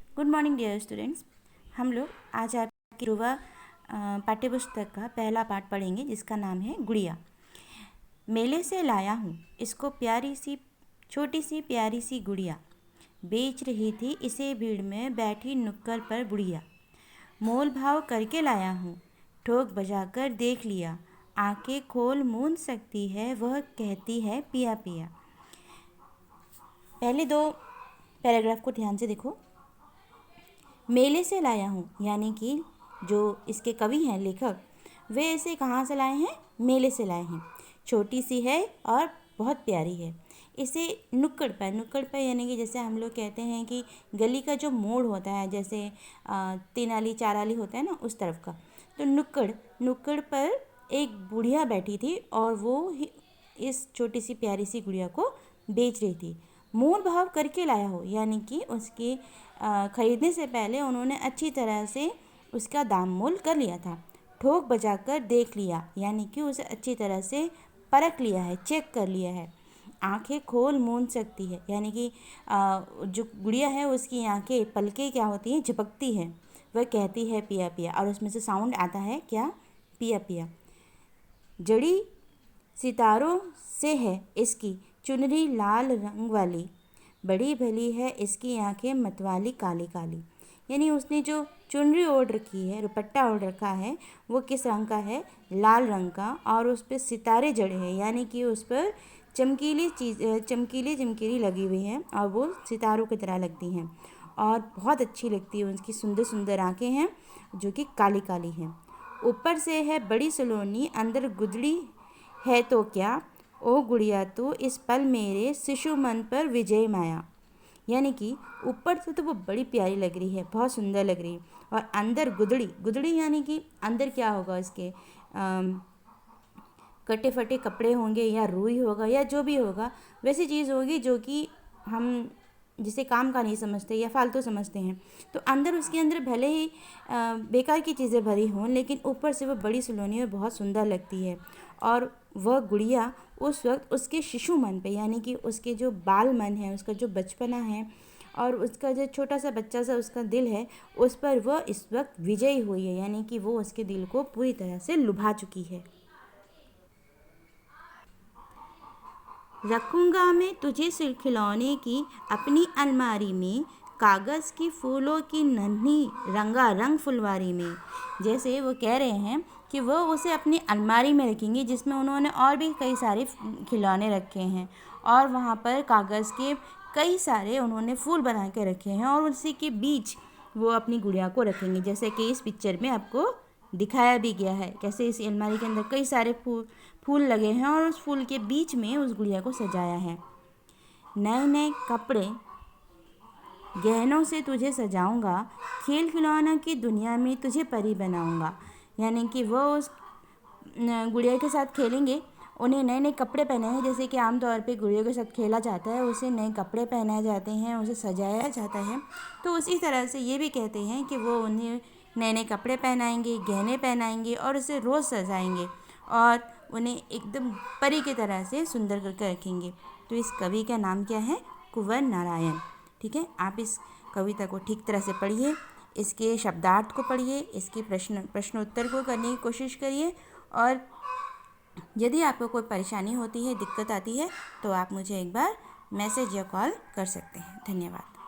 Good morning dear students. हम लोग आज आपकी ध्रुवा पाठ्यपुस्तक का पहला पाठ पढ़ेंगे जिसका नाम है गुड़िया। मेले से लाया हूँ इसको प्यारी सी छोटी सी प्यारी सी गुड़िया, बेच रही थी इसे भीड़ में बैठी नुक्कड़ पर बुढ़िया। मोल भाव करके लाया हूँ, ठोक बजाकर देख लिया, आंखें खोल मूंद सकती है वह कहती है पिया पिया। पहले दो पैराग्राफ को ध्यान से देखो। मेले से लाया हूँ यानी कि जो इसके कवि हैं, लेखक, वे इसे कहाँ से लाए हैं? मेले से लाए हैं। छोटी सी है और बहुत प्यारी है। इसे नुक्कड़ पर यानी कि जैसे हम लोग कहते हैं कि गली का जो मोड़ होता है, जैसे तीन आली चार आली होता है ना, उस तरफ का। तो नुक्कड़ पर एक बुढ़िया बैठी थी और वो इस छोटी सी प्यारी सी गुड़िया को बेच रही थी। मोल भाव करके लाया हो यानी कि उसके ख़रीदने से पहले उन्होंने अच्छी तरह से उसका दाम मोल कर लिया था। ठोक बजाकर देख लिया यानी कि उसे अच्छी तरह से परख लिया है, चेक कर लिया है। आंखें खोल मूंद सकती है यानी कि जो गुड़िया है उसकी आंखें, पलकें क्या होती हैं, झपकती है। वह कहती है पिया पिया, और उसमें से साउंड आता है क्या? पिया पिया। जड़ी सितारों से है इसकी चुनरी लाल रंग वाली, बड़ी भली है इसकी आंखें मतवाली काली काली। यानी उसने जो चुनरी ओढ़ रखी है, दुपट्टा ओढ़ रखा है, वो किस रंग का है? लाल रंग का। और उस पर सितारे जड़े हैं यानी कि उस पर चमकीली लगी हुई हैं और वो सितारों की तरह लगती हैं और बहुत अच्छी लगती है। उसकी सुंदर सुंदर आंखें हैं जो कि काली काली हैं। ऊपर से है बड़ी सलोनी, अंदर गुदड़ी है तो क्या, ओ गुड़िया तू इस पल मेरे शिशु मन पर विजय माया। यानी कि ऊपर से तो वो बड़ी प्यारी लग रही है, बहुत सुंदर लग रही है, और अंदर गुदड़ी यानी कि अंदर क्या होगा इसके? कटे फटे कपड़े होंगे या रुई होगा या जो भी होगा, वैसी चीज़ होगी जो कि हम जिसे काम का नहीं समझते या फालतू समझते हैं। तो अंदर उसके अंदर भले ही बेकार की चीज़ें भरी हों, लेकिन ऊपर से वो बड़ी सलोनी और बहुत सुंदर लगती है। और वह गुड़िया उस वक्त उसके शिशु मन पे यानी कि उसके जो बाल मन है, उसका जो बचपना है और उसका जो छोटा सा बच्चा सा उसका दिल है, उस पर वह इस वक्त विजयी हुई है यानी कि वो उसके दिल को पूरी तरह से लुभा चुकी है। रखूँगा मैं तुझे खिलौने की अपनी अलमारी में, कागज़ की फूलों की नन्ही रंगारंग फुलवारी में। जैसे वो कह रहे हैं कि वो उसे अपनी अलमारी में रखेंगे जिसमें उन्होंने और भी कई सारे खिलौने रखे हैं और वहाँ पर कागज़ के कई सारे उन्होंने फूल बना के रखे हैं और उसी के बीच वो अपनी गुड़िया को रखेंगे, जैसे कि इस पिक्चर में आपको दिखाया भी गया है कैसे इस अलमारी के अंदर कई सारे फूल लगे हैं और उस फूल के बीच में उस गुड़िया को सजाया है। नए नए कपड़े गहनों से तुझे सजाऊंगा, खेल खिलौनों की दुनिया में तुझे परी बनाऊंगा। यानी कि वो उस गुड़िया के साथ खेलेंगे, उन्हें नए नए कपड़े पहने हैं, जैसे कि आमतौर पे गुड़िया के साथ खेला जाता है, उसे नए कपड़े पहनाए जाते हैं, उसे सजाया जाता है। तो उसी तरह से ये भी कहते हैं कि वो उन्हें नए नए कपड़े पहनाएंगे, गहने पहनाएंगे और उसे रोज़ सजाएंगे और उन्हें एकदम परी की तरह से सुंदर करके रखेंगे। तो इस कवि का नाम क्या है? कुंवर नारायण। ठीक है, आप इस कविता को ठीक तरह से पढ़िए, इसके शब्दार्थ को पढ़िए, इसके प्रश्नोत्तर को करने की कोशिश करिए, और यदि आपको कोई परेशानी होती है, दिक्कत आती है, तो आप मुझे एक बार मैसेज या कॉल कर सकते हैं। धन्यवाद।